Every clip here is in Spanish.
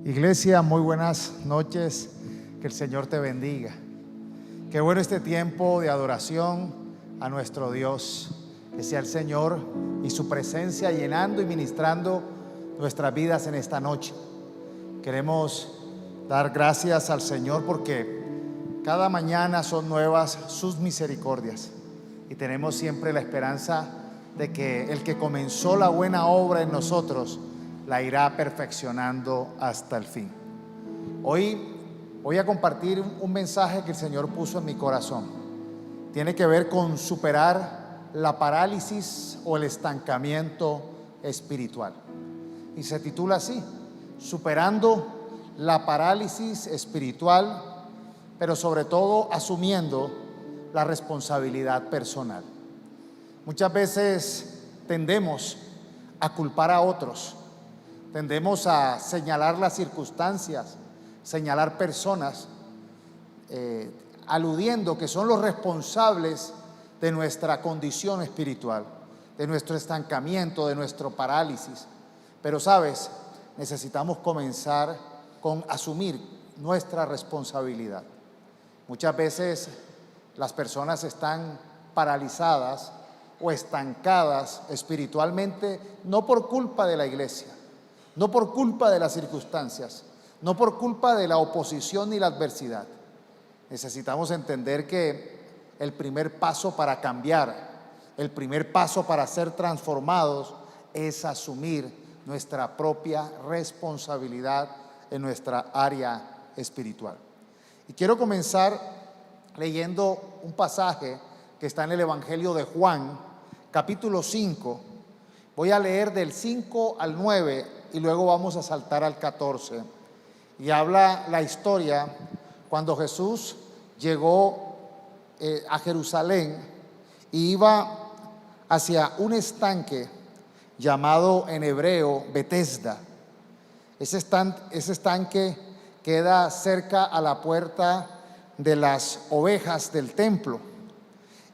Iglesia, muy buenas noches, que el Señor te bendiga. Qué bueno este tiempo de adoración a nuestro Dios, que sea el Señor y su presencia llenando y ministrando nuestras vidas en esta noche. Queremos dar gracias al Señor porque cada mañana son nuevas sus misericordias y tenemos siempre la esperanza de que el que comenzó la buena obra en nosotros la irá perfeccionando hasta el fin. Hoy voy a compartir un mensaje que el Señor puso en mi corazón. Tiene que ver con superar la parálisis o el estancamiento espiritual. Y se titula así: superando la parálisis espiritual, pero sobre todo asumiendo la responsabilidad personal. Muchas veces tendemos a culpar a otros. Tendemos a señalar las circunstancias, señalar personas, aludiendo que son los responsables de nuestra condición espiritual, de nuestro estancamiento, de nuestro parálisis. Pero sabes, necesitamos comenzar con asumir nuestra responsabilidad. Muchas veces las personas están paralizadas o estancadas espiritualmente, no por culpa de la iglesia, no por culpa de las circunstancias, no por culpa de la oposición ni la adversidad. Necesitamos entender que el primer paso para cambiar, el primer paso para ser transformados es asumir nuestra propia responsabilidad en nuestra área espiritual. Y quiero comenzar leyendo un pasaje que está en el Evangelio de Juan, capítulo 5. Voy a leer del 5 al 9 y luego vamos a saltar al 14. Y habla la historia cuando Jesús llegó a Jerusalén y iba hacia un estanque llamado en hebreo Betesda. Ese estanque queda cerca a la puerta de las ovejas del templo.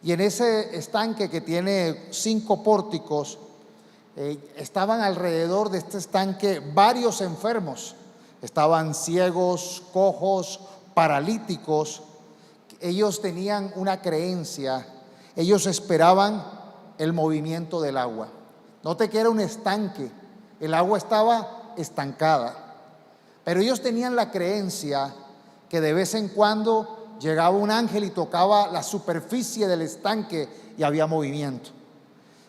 Y en ese estanque, que tiene 5 pórticos, estaban alrededor de este estanque varios enfermos. Estaban ciegos, cojos, paralíticos. Ellos tenían una creencia, ellos esperaban el movimiento del agua. Note que era un estanque, el agua estaba estancada, pero ellos tenían la creencia que de vez en cuando llegaba un ángel y tocaba la superficie del estanque y había movimiento.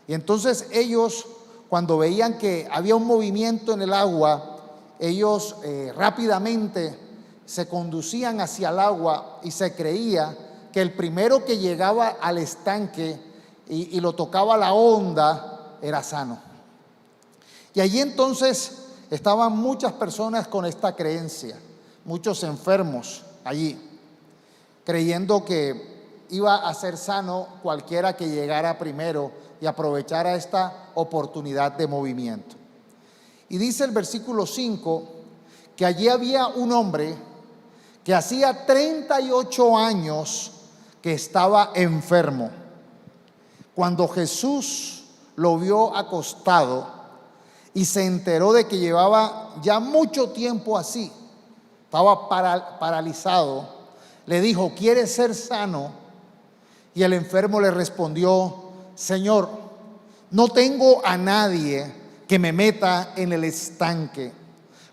Y entonces ellos, cuando veían que había un movimiento en el agua, ellos rápidamente se conducían hacia el agua y se creía que el primero que llegaba al estanque y lo tocaba la onda era sano. Y allí entonces estaban muchas personas con esta creencia, muchos enfermos allí, creyendo que iba a ser sano cualquiera que llegara primero y aprovechara esta oportunidad de movimiento. Y dice el versículo 5 que allí había un hombre que hacía 38 años que estaba enfermo. Cuando Jesús lo vio acostado y se enteró de que llevaba ya mucho tiempo así, estaba paralizado, le dijo: ¿quieres ser sano? Y el enfermo le respondió: Señor, no tengo a nadie que me meta en el estanque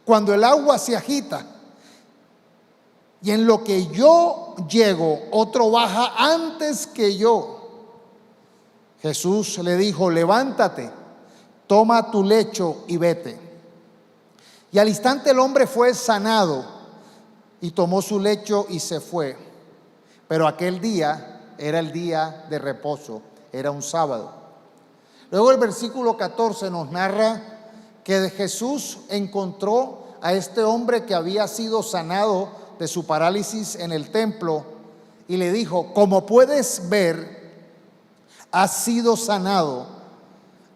cuando el agua se agita, y en lo que yo llego, otro baja antes que yo. Jesús le dijo: levántate, toma tu lecho y vete. Y al instante el hombre fue sanado y tomó su lecho y se fue. Pero aquel día era el día de reposo, era un sábado. Luego el versículo 14 nos narra que Jesús encontró a este hombre que había sido sanado de su parálisis en el templo y le dijo: como puedes ver, has sido sanado,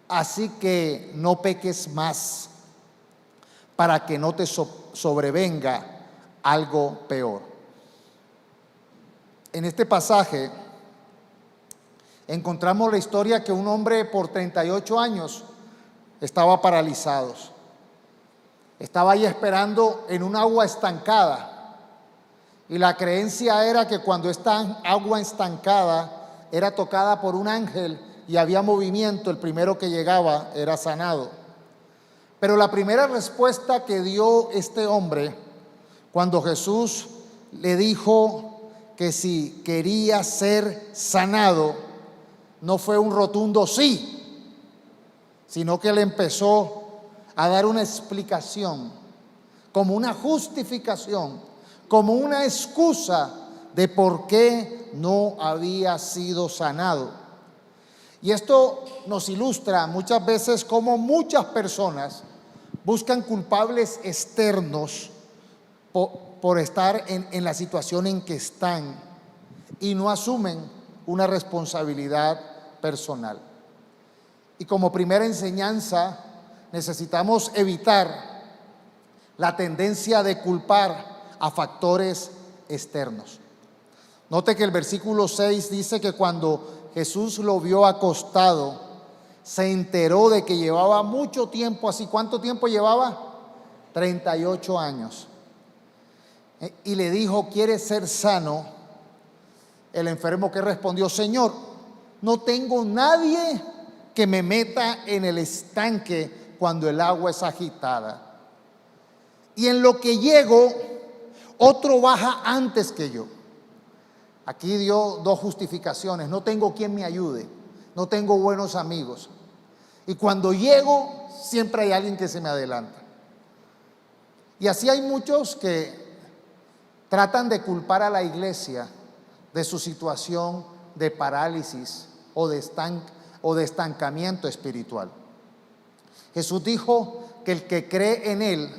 así que no peques más, para que no te sobrevenga algo peor. En este pasaje encontramos la historia que un hombre por 38 años estaba paralizado. Estaba ahí esperando en un agua estancada. Y la creencia era que cuando esta agua estancada era tocada por un ángel y había movimiento, el primero que llegaba era sanado. Pero la primera respuesta que dio este hombre cuando Jesús le dijo que si quería ser sanado, no fue un rotundo sí, sino que él empezó a dar una explicación, como una justificación, como una excusa de por qué no había sido sanado. Y esto nos ilustra muchas veces cómo muchas personas buscan culpables externos por estar en la situación en que están y no asumen una responsabilidad personal. Y como primera enseñanza, necesitamos evitar la tendencia de culpar a factores externos. Note que el versículo 6 dice que cuando Jesús lo vio acostado, se enteró de que llevaba mucho tiempo así. ¿Cuánto tiempo llevaba? 38 años. Y le dijo: ¿quieres ser sano? El enfermo, que respondió: Señor, no tengo nadie que me meta en el estanque cuando el agua es agitada. Y en lo que llego, otro baja antes que yo. Aquí dio dos justificaciones: no tengo quien me ayude, no tengo buenos amigos, y cuando llego siempre hay alguien que se me adelanta. Y así hay muchos que tratan de culpar a la iglesia de su situación de parálisis o de estancamiento espiritual. Jesús dijo que el que cree en Él,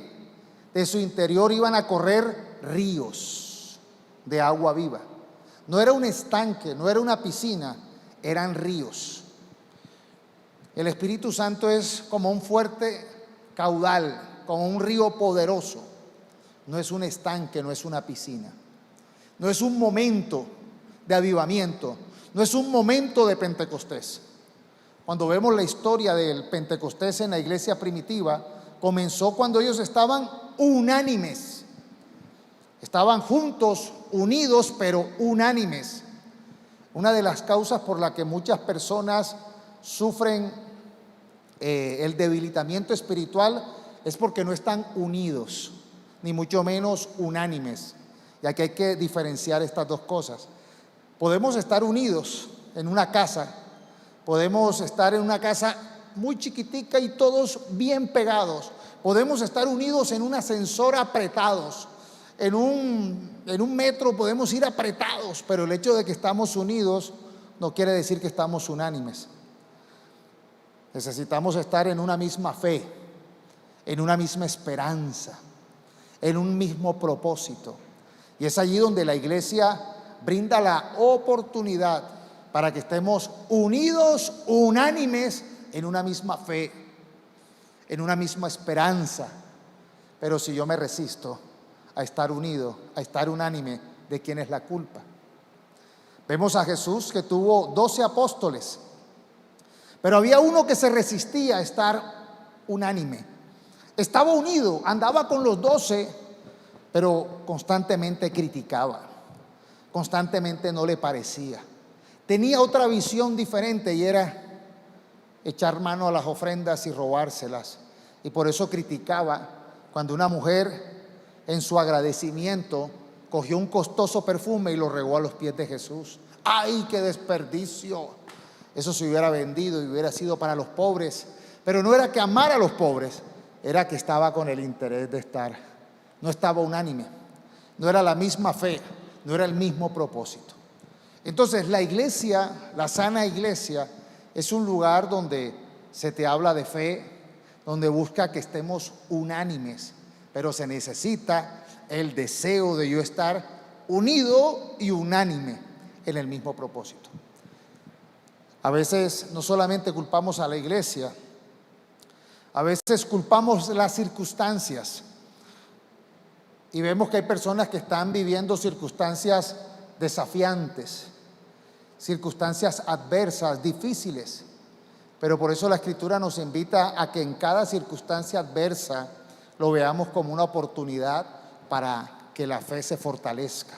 de su interior iban a correr ríos de agua viva. No era un estanque, no era una piscina, eran ríos. El Espíritu Santo es como un fuerte caudal, como un río poderoso. No es un estanque, no es una piscina. No es un momento de avivamiento, no es un momento de Pentecostés. Cuando vemos la historia del Pentecostés en la iglesia primitiva, comenzó cuando ellos estaban unánimes. Estaban juntos, unidos, pero unánimes. Una de las causas por la que muchas personas sufren el debilitamiento espiritual es porque no están unidos, ni mucho menos unánimes. Y aquí hay que diferenciar estas dos cosas. Podemos estar unidos en una casa, podemos estar en una casa muy chiquitica y todos bien pegados. Podemos estar unidos en un ascensor apretados, en un metro podemos ir apretados, pero el hecho de que estamos unidos no quiere decir que estamos unánimes. Necesitamos estar en una misma fe, en una misma esperanza, en un mismo propósito. Y es allí donde la iglesia brinda la oportunidad para que estemos unidos, unánimes, en una misma fe, en una misma esperanza. Pero si yo me resisto a estar unido, a estar unánime, ¿de quién es la culpa? Vemos a Jesús que tuvo 12 apóstoles, pero había uno que se resistía a estar unánime. Estaba unido, andaba con los 12, pero constantemente criticaba, constantemente no le parecía. Tenía otra visión diferente y era echar mano a las ofrendas y robárselas. Y por eso criticaba cuando una mujer, en su agradecimiento, cogió un costoso perfume y lo regó a los pies de Jesús. ¡Ay, qué desperdicio! Eso se hubiera vendido y hubiera sido para los pobres. Pero no era que amara a los pobres, era que estaba con el interés de estar. No estaba unánime, no era la misma fe, no era el mismo propósito. Entonces la iglesia, la sana iglesia, es un lugar donde se te habla de fe, donde busca que estemos unánimes, pero se necesita el deseo de yo estar unido y unánime en el mismo propósito. A veces no solamente culpamos a la iglesia, a veces culpamos las circunstancias y vemos que hay personas que están viviendo circunstancias desafiantes, circunstancias adversas, difíciles, pero por eso la Escritura nos invita a que en cada circunstancia adversa lo veamos como una oportunidad para que la fe se fortalezca,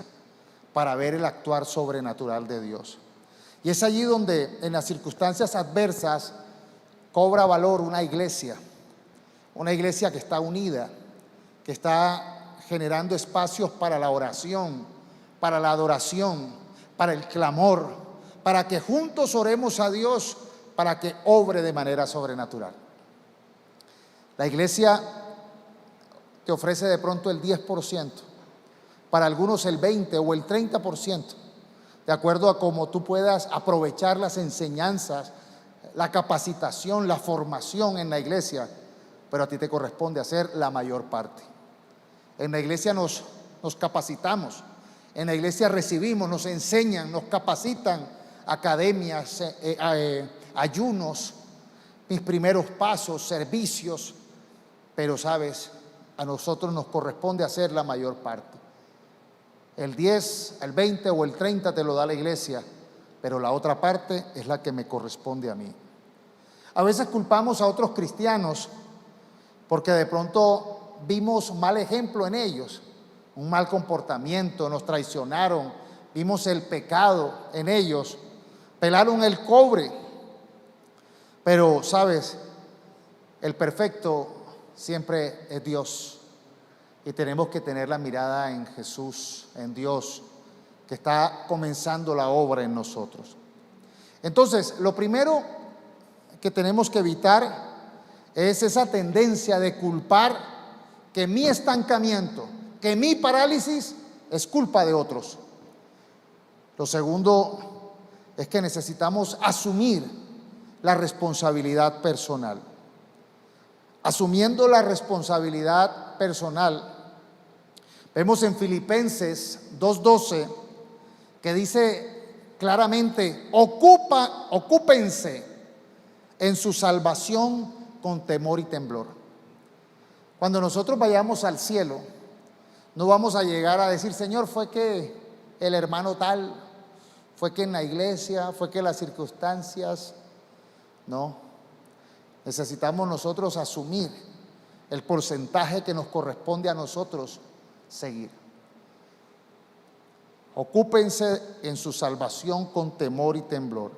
para ver el actuar sobrenatural de Dios. Y es allí donde en las circunstancias adversas cobra valor una iglesia que está unida, que está generando espacios para la oración, para la adoración, para el clamor, para que juntos oremos a Dios para que obre de manera sobrenatural. La iglesia te ofrece de pronto el 10%, para algunos el 20 o el 30%, de acuerdo a cómo tú puedas aprovechar las enseñanzas, la capacitación, la formación en la iglesia, pero a ti te corresponde hacer la mayor parte. En la iglesia nos capacitamos, en la iglesia recibimos, nos enseñan, nos capacitan, academias, ayunos, mis primeros pasos, servicios, pero sabes, a nosotros nos corresponde hacer la mayor parte. El 10, el 20 o el 30 te lo da la iglesia, pero la otra parte es la que me corresponde a mí. A veces culpamos a otros cristianos porque de pronto vimos mal ejemplo en ellos, un mal comportamiento, nos traicionaron, vimos el pecado en ellos, pelaron el cobre. Pero sabes, el perfecto siempre es Dios. Y tenemos que tener la mirada en Jesús, en Dios, que está comenzando la obra en nosotros. Entonces, lo primero que tenemos que evitar es esa tendencia de culpar que mi estancamiento, que mi parálisis es culpa de otros. Lo segundo es que necesitamos asumir la responsabilidad personal. Asumiendo la responsabilidad personal, vemos en Filipenses 2:12 que dice claramente: ocúpense en su salvación con temor y temblor. Cuando nosotros vayamos al cielo, no vamos a llegar a decir: Señor, fue que el hermano tal, fue que en la iglesia, fue que las circunstancias. No, necesitamos nosotros asumir el porcentaje que nos corresponde a nosotros seguir. Ocúpense en su salvación con temor y temblor.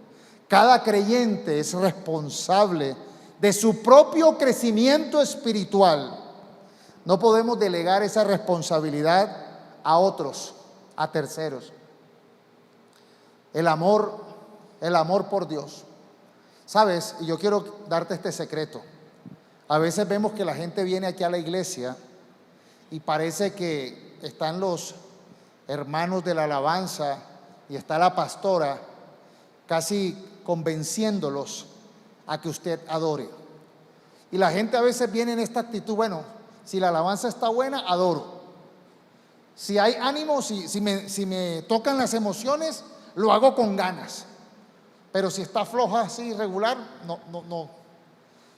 Cada creyente es responsable de su propio crecimiento espiritual. No podemos delegar esa responsabilidad a otros, a terceros. El amor por Dios. Sabes, y yo quiero darte este secreto. A veces vemos que la gente viene aquí a la iglesia y parece que están los hermanos de la alabanza y está la pastora casi convenciéndolos a que usted adore. Y la gente a veces viene en esta actitud: bueno, si la alabanza está buena, adoro. Si hay ánimo, si me tocan las emociones, lo hago con ganas. Pero si está floja así, irregular, no.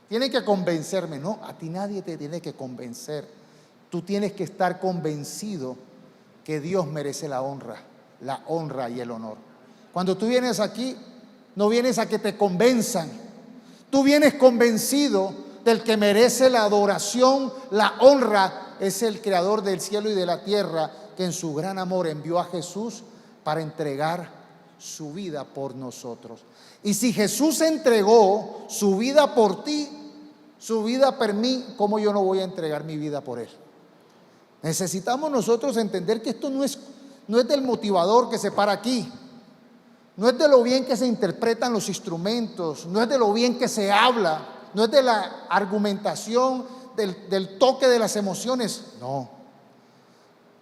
Tiene que convencerme. No, a ti nadie te tiene que convencer. Tú tienes que estar convencido que Dios merece la honra y el honor. Cuando tú vienes aquí, no vienes a que te convenzan. Tú vienes convencido del que merece la adoración, la honra. Es el creador del cielo y de la tierra, que en su gran amor envió a Jesús para entregar su vida por nosotros. Y si Jesús entregó su vida por ti, su vida por mí, ¿cómo yo no voy a entregar mi vida por Él? Necesitamos nosotros entender que esto no es del motivador que se para aquí, no es de lo bien que se interpretan los instrumentos, no es de lo bien que se habla, no es de la argumentación, del toque de las emociones. No,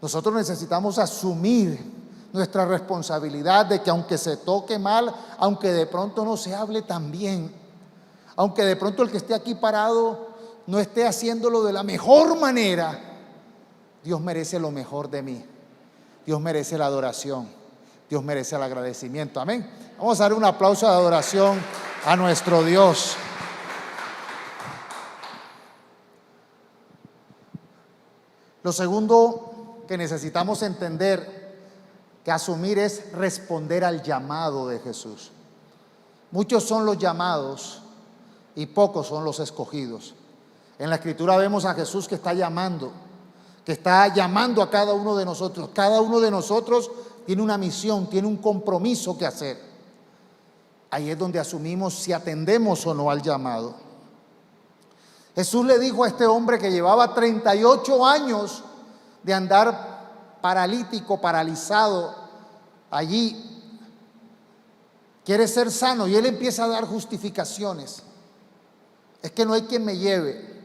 nosotros necesitamos asumir nuestra responsabilidad de que aunque se toque mal, aunque de pronto no se hable tan bien, aunque de pronto el que esté aquí parado no esté haciéndolo de la mejor manera, Dios merece lo mejor de mí. Dios merece la adoración. Dios merece el agradecimiento. Amén. Vamos a dar un aplauso de adoración a nuestro Dios. Lo segundo que necesitamos entender, que asumir, es responder al llamado de Jesús. Muchos son los llamados y pocos son los escogidos. En la Escritura vemos a Jesús que está llamando a cada uno de nosotros. Cada uno de nosotros tiene una misión, tiene un compromiso que hacer. Ahí es donde asumimos si atendemos o no al llamado. Jesús le dijo a este hombre que llevaba 38 años de andar paralítico, paralizado allí: quiere ser sano. Y él empieza a dar justificaciones. Es que no hay quien me lleve.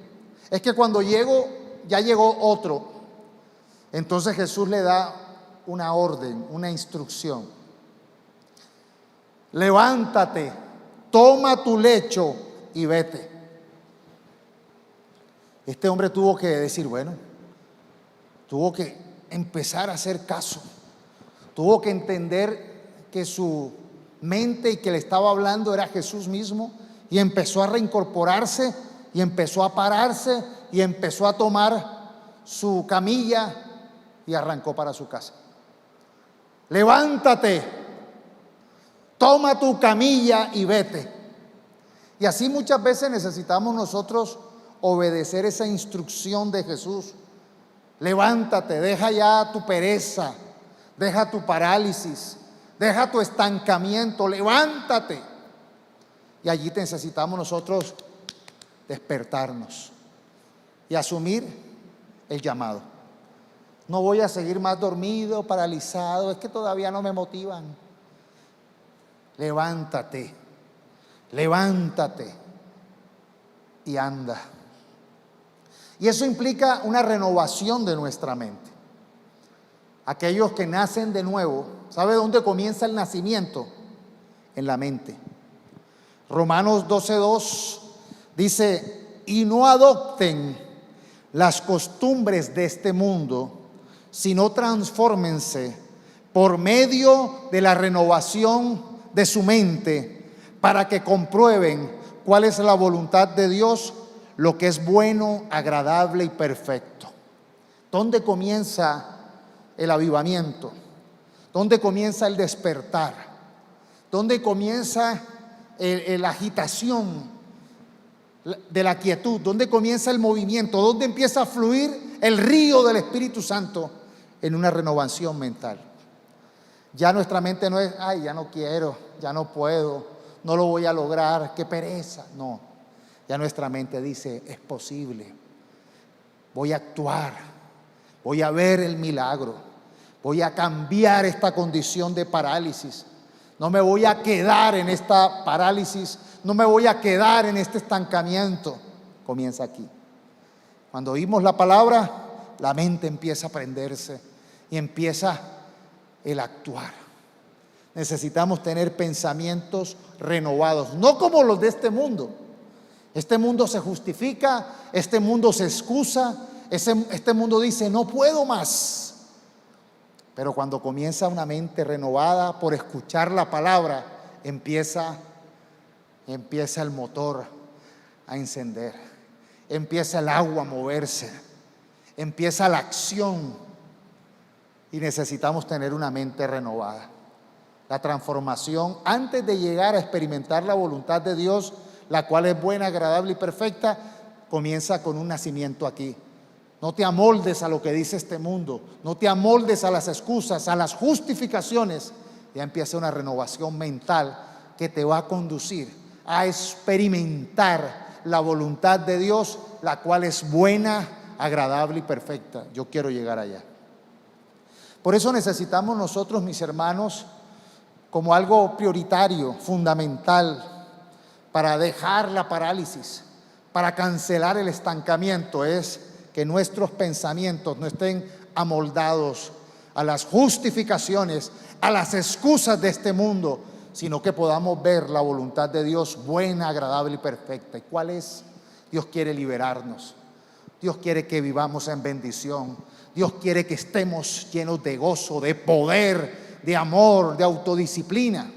Es que cuando llego, ya llegó otro. Entonces Jesús le da una orden, una instrucción: levántate, toma tu lecho y vete. Este hombre tuvo que decir, bueno, tuvo que empezar a hacer caso. Tuvo que entender que su mente y que le estaba hablando era Jesús mismo, y empezó a reincorporarse, y empezó a pararse, y empezó a tomar su camilla y arrancó para su casa. Levántate, toma tu camilla y vete. Y así muchas veces necesitamos nosotros obedecer esa instrucción de Jesús. Levántate, deja ya tu pereza, deja tu parálisis, deja tu estancamiento, levántate. Y allí necesitamos nosotros despertarnos y asumir el llamado. No voy a seguir más dormido, paralizado, es que todavía no me motivan. Levántate, levántate y anda. Y eso implica una renovación de nuestra mente. Aquellos que nacen de nuevo, ¿sabe dónde comienza el nacimiento? En la mente. Romanos 12:2 dice: y no adopten las costumbres de este mundo, sino transfórmense por medio de la renovación de su mente, para que comprueben cuál es la voluntad de Dios, lo que es bueno, agradable y perfecto. ¿Dónde comienza el avivamiento? ¿Dónde comienza el despertar? ¿Dónde comienza la agitación de la quietud? ¿Dónde comienza el movimiento? ¿Dónde empieza a fluir el río del Espíritu Santo? En una renovación mental. Ya nuestra mente no es, ay, ya no quiero, ya no puedo, no lo voy a lograr, qué pereza. No, ya nuestra mente dice, es posible, voy a actuar, voy a ver el milagro, voy a cambiar esta condición de parálisis. No me voy a quedar en esta parálisis, no me voy a quedar en este estancamiento. Comienza aquí. Cuando oímos la palabra, la mente empieza a prenderse y empieza el actuar. Necesitamos tener pensamientos renovados, no como los de este mundo. Este mundo se justifica, este mundo se excusa, este mundo dice, no puedo más. Pero cuando comienza una mente renovada por escuchar la palabra, empieza el motor a encender, empieza el agua a moverse, empieza la acción. Y necesitamos tener una mente renovada. La transformación, antes de llegar a experimentar la voluntad de Dios, la cual es buena, agradable y perfecta, comienza con un nacimiento aquí. No te amoldes a lo que dice este mundo, no te amoldes a las excusas, a las justificaciones. Ya empieza una renovación mental que te va a conducir a experimentar la voluntad de Dios, la cual es buena, agradable y perfecta. Yo quiero llegar allá. Por eso necesitamos nosotros, mis hermanos, como algo prioritario, fundamental, para dejar la parálisis, para cancelar el estancamiento, es que nuestros pensamientos no estén amoldados a las justificaciones, a las excusas de este mundo, sino que podamos ver la voluntad de Dios buena, agradable y perfecta. ¿Y cuál es? Dios quiere liberarnos. Dios quiere que vivamos en bendición. Dios quiere que estemos llenos de gozo, de poder, de amor, de autodisciplina.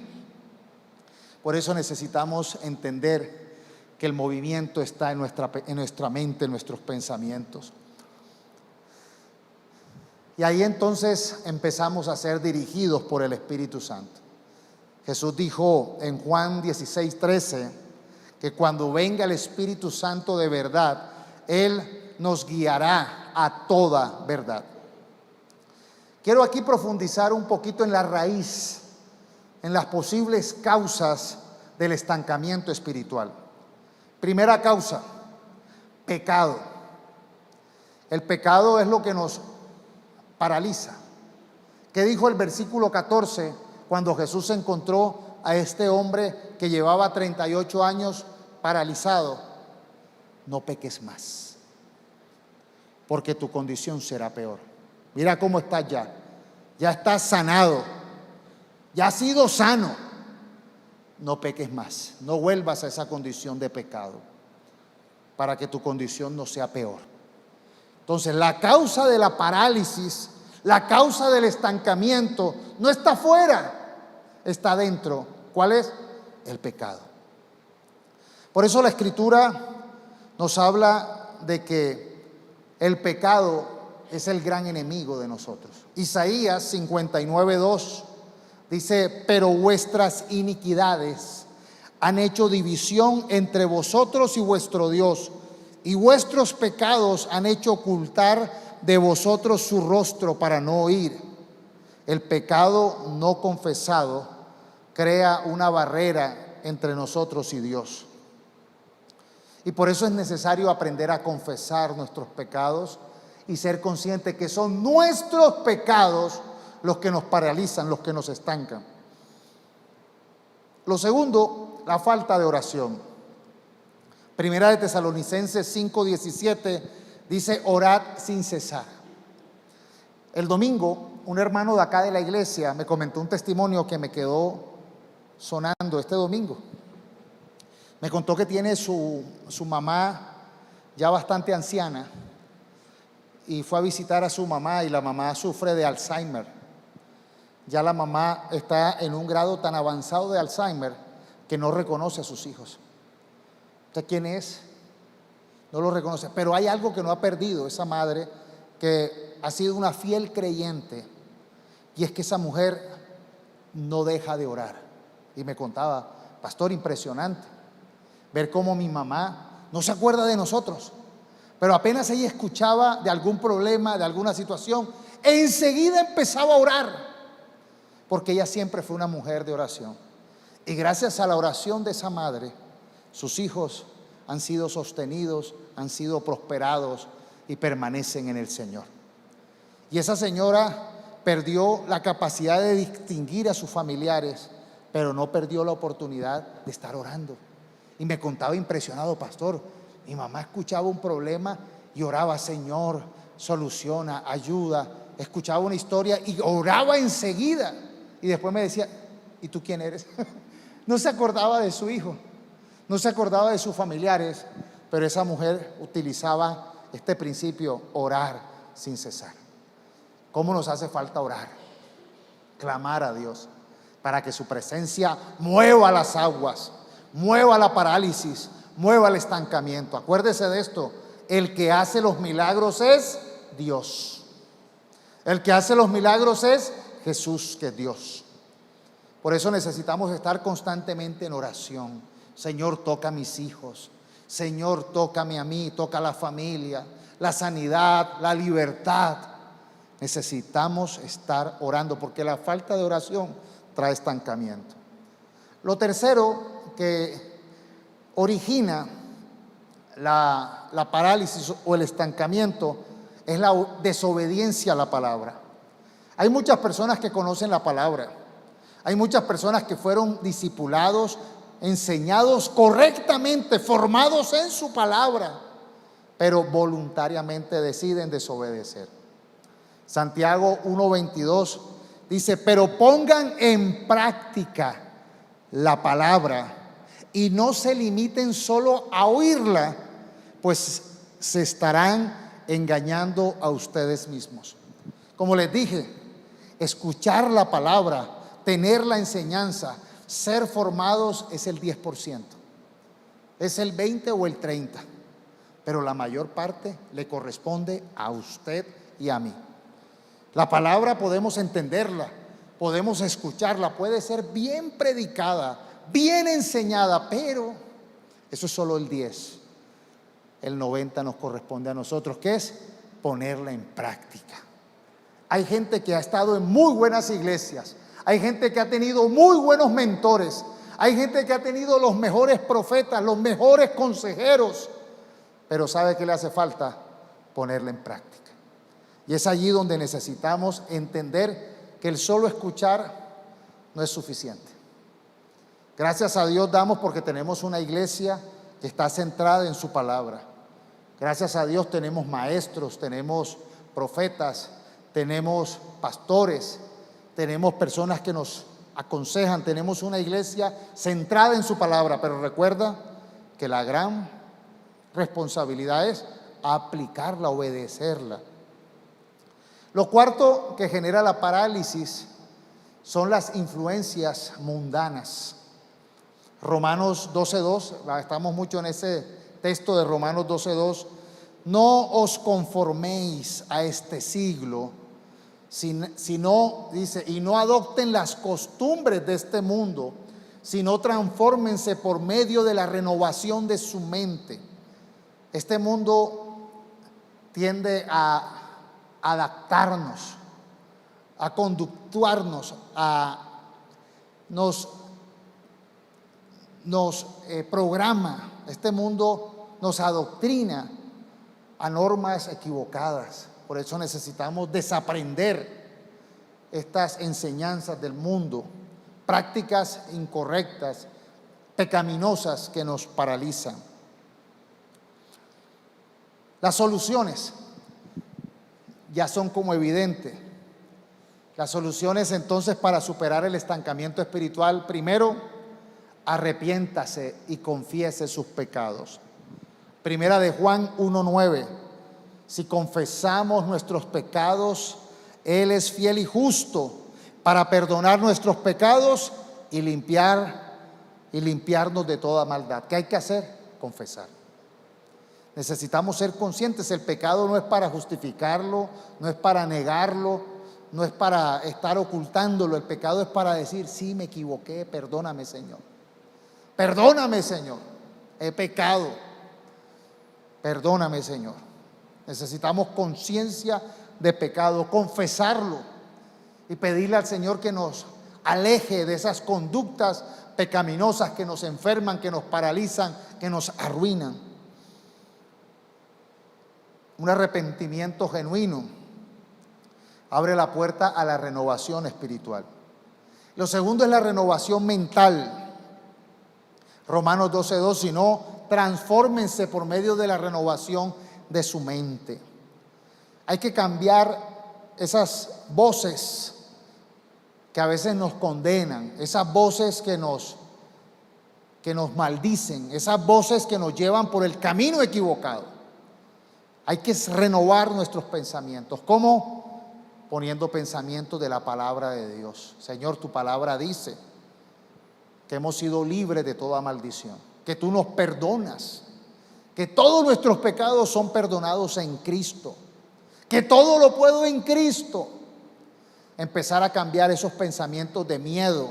Por eso necesitamos entender que el movimiento está en nuestra mente, en nuestros pensamientos. Y ahí entonces empezamos a ser dirigidos por el Espíritu Santo. Jesús dijo en Juan 16:13 que cuando venga el Espíritu Santo de verdad, Él nos guiará a toda verdad. Quiero aquí profundizar un poquito en la raíz, en las posibles causas del estancamiento espiritual. Primera causa, pecado. El pecado es lo que nos paraliza. ¿Qué dijo el versículo 14 cuando Jesús encontró a este hombre que llevaba 38 años paralizado? No peques más, porque tu condición será peor. Mira cómo estás ya. Ya estás sanado. Ya has sido sano. No peques más. No vuelvas a esa condición de pecado, para que tu condición no sea peor. Entonces, la causa de la parálisis, la causa del estancamiento, no está afuera, está dentro. ¿Cuál es? El pecado. Por eso la Escritura nos habla de que el pecado es el gran enemigo de nosotros. Isaías 59:2 dice: pero vuestras iniquidades han hecho división entre vosotros y vuestro Dios, y vuestros pecados han hecho ocultar de vosotros su rostro para no oír. El pecado no confesado crea una barrera entre nosotros y Dios. Y por eso es necesario aprender a confesar nuestros pecados y ser consciente que son nuestros pecados los que nos paralizan, los que nos estancan. Lo segundo, la falta de oración. Primera de Tesalonicenses 5:17 dice: orad sin cesar. El domingo, un hermano de acá de la iglesia me comentó un testimonio que me quedó sonando este domingo. Me contó que tiene su mamá ya bastante anciana, y fue a visitar a su mamá, y la mamá sufre de Alzheimer. Ya la mamá está en un grado tan avanzado de Alzheimer que no reconoce a sus hijos. ¿Usted quién es? No lo reconoce. Pero hay algo que no ha perdido esa madre, que ha sido una fiel creyente, y es que esa mujer no deja de orar. Y me contaba: pastor, impresionante ver cómo mi mamá no se acuerda de nosotros, pero apenas ella escuchaba de algún problema, de alguna situación, enseguida empezaba a orar, porque ella siempre fue una mujer de oración. Y gracias a la oración de esa madre, sus hijos han sido sostenidos, han sido prosperados y permanecen en el Señor. Y esa señora perdió la capacidad de distinguir a sus familiares, pero no perdió la oportunidad de estar orando. Y me contaba impresionado: pastor, mi mamá escuchaba un problema y oraba: Señor, soluciona, ayuda. Escuchaba una historia y oraba enseguida. Y después me decía: ¿y tú quién eres? No se acordaba de su hijo, no se acordaba de sus familiares, pero esa mujer utilizaba este principio: orar sin cesar. ¿Cómo nos hace falta orar? Clamar a Dios para que su presencia mueva las aguas, mueva la parálisis, mueva el estancamiento. Acuérdese de esto: el que hace los milagros es Dios. El que hace los milagros es Jesús, que es Dios. Por eso necesitamos estar constantemente en oración. Señor, toca a mis hijos. Señor, tócame a mí, toca a la familia, la sanidad, la libertad. Necesitamos estar orando, porque la falta de oración trae estancamiento. Lo tercero que origina la parálisis o el estancamiento es la desobediencia a la palabra. Hay muchas personas que conocen la palabra, hay muchas personas que fueron discipulados, enseñados correctamente, formados en su palabra, pero voluntariamente deciden desobedecer. Santiago 1:22 dice: pero pongan en práctica la palabra y no se limiten solo a oírla, pues se estarán engañando a ustedes mismos. Como les dije, escuchar la palabra, tener la enseñanza, ser formados es el 10%, es el 20 o el 30%, pero la mayor parte le corresponde a usted y a mí. La palabra podemos entenderla, podemos escucharla, puede ser bien predicada, bien enseñada, pero eso es solo el 10%. el 90% nos corresponde a nosotros, que es ponerla en práctica. Hay gente que ha estado en muy buenas iglesias, hay gente que ha tenido muy buenos mentores, hay gente que ha tenido los mejores profetas, los mejores consejeros, pero ¿sabe qué le hace falta? Ponerla en práctica. Y es allí donde necesitamos entender que el solo escuchar no es suficiente. Gracias a Dios damos porque tenemos una iglesia que está centrada en su palabra. Gracias a Dios tenemos maestros, tenemos profetas, tenemos pastores, tenemos personas que nos aconsejan, tenemos una iglesia centrada en su palabra, pero recuerda que la gran responsabilidad es aplicarla, obedecerla. Lo cuarto que genera la parálisis son las influencias mundanas. Romanos 12:2, estamos mucho en ese texto de Romanos 12:2. No os conforméis a este siglo, sino, dice, y no adopten las costumbres de este mundo, sino transfórmense por medio de la renovación de su mente. Este mundo tiende a adaptarnos, a conductuarnos, nos programa. Este mundo nos adoctrina a normas equivocadas. Por eso necesitamos desaprender estas enseñanzas del mundo, prácticas incorrectas, pecaminosas que nos paralizan. Las soluciones ya son como evidentes. Las soluciones entonces para superar el estancamiento espiritual: primero, arrepiéntase y confiese sus pecados. Primera de Juan 1:9. Si confesamos nuestros pecados, Él es fiel y justo para perdonar nuestros pecados y limpiarnos de toda maldad. ¿Qué hay que hacer? Confesar. Necesitamos ser conscientes. El pecado no es para justificarlo, no es para negarlo, no es para estar ocultándolo. El pecado es para decir: sí, me equivoqué, perdóname, Señor. Perdóname, Señor, he pecado. Perdóname, Señor. Necesitamos conciencia de pecado, confesarlo y pedirle al Señor que nos aleje de esas conductas pecaminosas que nos enferman, que nos paralizan, que nos arruinan. Un arrepentimiento genuino abre la puerta a la renovación espiritual. Lo segundo es la renovación mental. Romanos 12:2, sino transfórmense por medio de la renovación de su mente. Hay que cambiar esas voces que a veces nos condenan, esas voces que nos maldicen, esas voces que nos llevan por el camino equivocado. Hay que renovar nuestros pensamientos. ¿Cómo? Poniendo pensamientos de la palabra de Dios. Señor, tu palabra dice que hemos sido libres de toda maldición, que tú nos perdonas, que todos nuestros pecados son perdonados en Cristo, que todo lo puedo en Cristo. Empezar a cambiar esos pensamientos de miedo,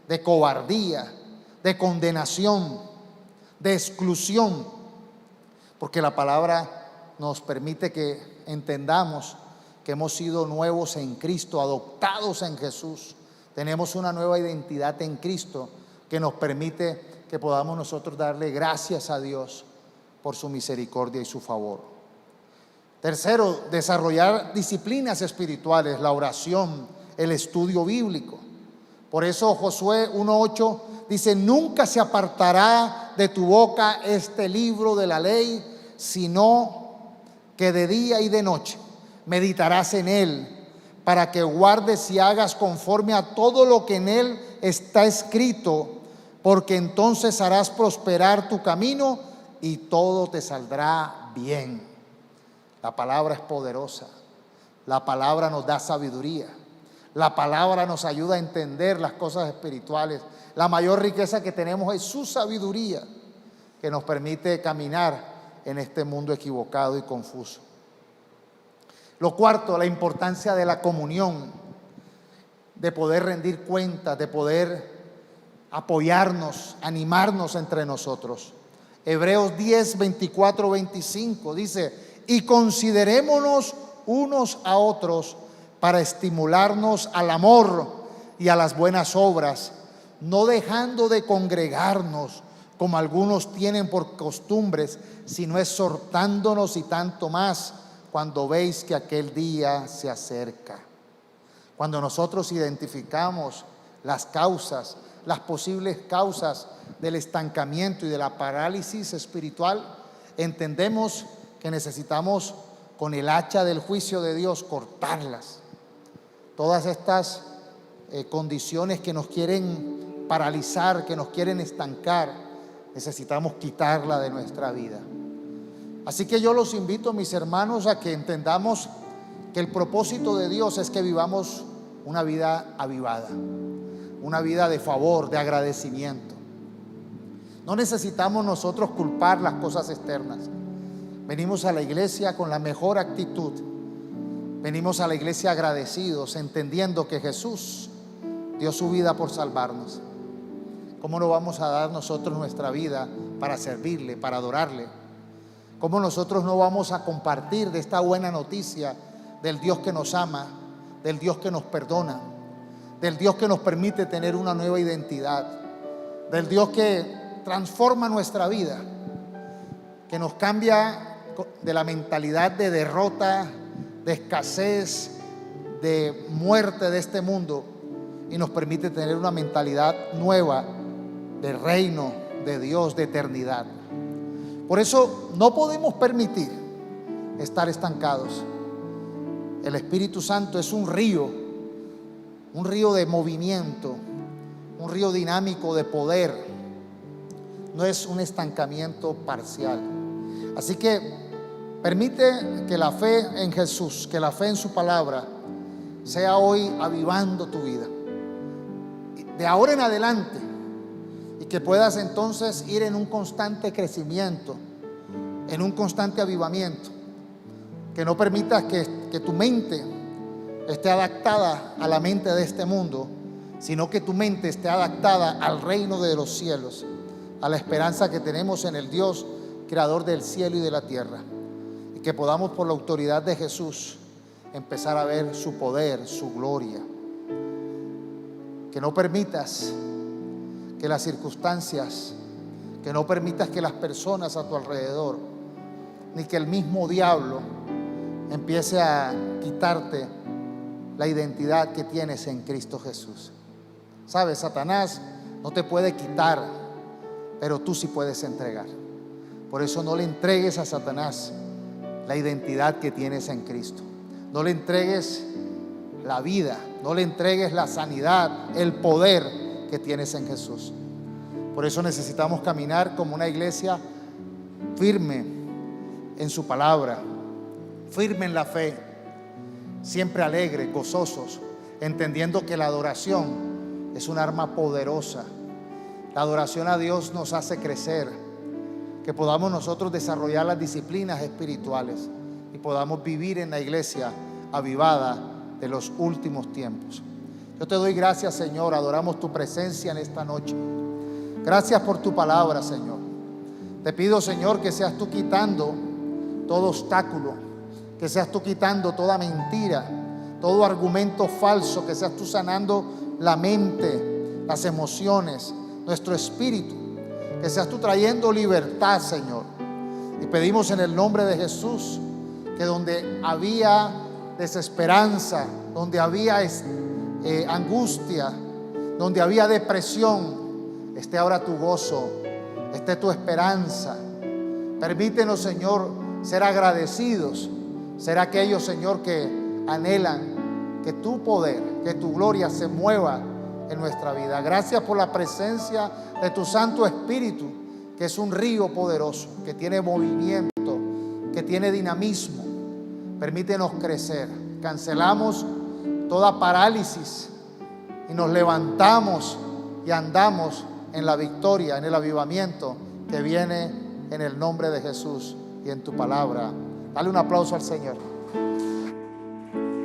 de cobardía, de condenación, de exclusión, porque la palabra nos permite que entendamos que hemos sido nuevos en Cristo, adoptados en Jesús. Tenemos una nueva identidad en Cristo que nos permite que podamos nosotros darle gracias a Dios por su misericordia y su favor. Tercero, desarrollar disciplinas espirituales, la oración, el estudio bíblico. Por eso Josué 1:8 dice: nunca se apartará de tu boca este libro de la ley, sino que de día y de noche meditarás en él, para que guardes y hagas conforme a todo lo que en él está escrito, porque entonces harás prosperar tu camino y todo te saldrá bien. La palabra es poderosa, la palabra nos da sabiduría, la palabra nos ayuda a entender las cosas espirituales. La mayor riqueza que tenemos es su sabiduría, que nos permite caminar en este mundo equivocado y confuso. Lo cuarto, la importancia de la comunión, de poder rendir cuentas, de poder apoyarnos, animarnos entre nosotros. Hebreos 10, 24, 25 dice: y considerémonos unos a otros para estimularnos al amor y a las buenas obras, no dejando de congregarnos como algunos tienen por costumbres, sino exhortándonos, y tanto más cuando veis que aquel día se acerca. Cuando nosotros identificamos las causas, las posibles causas del estancamiento y de la parálisis espiritual, entendemos que necesitamos, con el hacha del juicio de Dios, cortarlas. Todas estas condiciones que nos quieren paralizar, que nos quieren estancar, necesitamos quitarla de nuestra vida. Así que yo los invito, mis hermanos, a que entendamos que el propósito de Dios es que vivamos una vida avivada, una vida de favor, de agradecimiento. No necesitamos nosotros culpar las cosas externas. Venimos a la iglesia con la mejor actitud. Venimos a la iglesia agradecidos, entendiendo que Jesús dio su vida por salvarnos. ¿Cómo no vamos a dar nosotros nuestra vida para servirle, para adorarle? ¿Cómo nosotros no vamos a compartir de esta buena noticia del Dios que nos ama, del Dios que nos perdona, del Dios que nos permite tener una nueva identidad, del Dios que transforma nuestra vida, que nos cambia de la mentalidad de derrota, de escasez, de muerte de este mundo, y nos permite tener una mentalidad nueva de reino de Dios, de eternidad? Por eso no podemos permitir estar estancados. El Espíritu Santo es un río de movimiento, un río dinámico de poder. No es un estancamiento parcial. Así que permite que la fe en Jesús, que la fe en su palabra, sea hoy avivando tu vida, de ahora en adelante, y que puedas entonces ir en un constante crecimiento, en un constante avivamiento. Que no permitas que tu mente esté adaptada a la mente de este mundo, sino que tu mente esté adaptada al reino de los cielos, a la esperanza que tenemos en el Dios creador del cielo y de la tierra, y que podamos, por la autoridad de Jesús, empezar a ver su poder, su gloria. Que no permitas que las circunstancias, que no permitas que las personas a tu alrededor, ni que el mismo diablo empiece a quitarte la identidad que tienes en Cristo Jesús. Sabes, Satanás no te puede quitar, pero tú sí puedes entregar. Por eso no le entregues a Satanás la identidad que tienes en Cristo. No le entregues la vida, no le entregues la sanidad, el poder que tienes en Jesús. Por eso necesitamos caminar como una iglesia firme en su palabra, firme en la fe, siempre alegre, gozosos, entendiendo que la adoración es un arma poderosa. La adoración a Dios nos hace crecer, que podamos nosotros desarrollar las disciplinas espirituales y podamos vivir en la iglesia avivada de los últimos tiempos. Yo te doy gracias, Señor, adoramos tu presencia en esta noche. Gracias por tu palabra, Señor. Te pido, Señor, que seas tú quitando todo obstáculo, que seas tú quitando toda mentira, todo argumento falso, que seas tú sanando la mente, las emociones, nuestro espíritu, que seas tú trayendo libertad, Señor. Y pedimos en el nombre de Jesús que donde había desesperanza, donde había angustia, donde había depresión, esté ahora tu gozo, esté tu esperanza. Permítenos, Señor, ser agradecidos, ser aquellos, Señor, que anhelan que tu poder, que tu gloria se mueva en nuestra vida. Gracias por la presencia de tu Santo Espíritu, que es un río poderoso, que tiene movimiento, que tiene dinamismo. Permítenos crecer. Cancelamos toda parálisis y nos levantamos y andamos en la victoria, en el avivamiento que viene en el nombre de Jesús y en tu palabra. Dale un aplauso al Señor.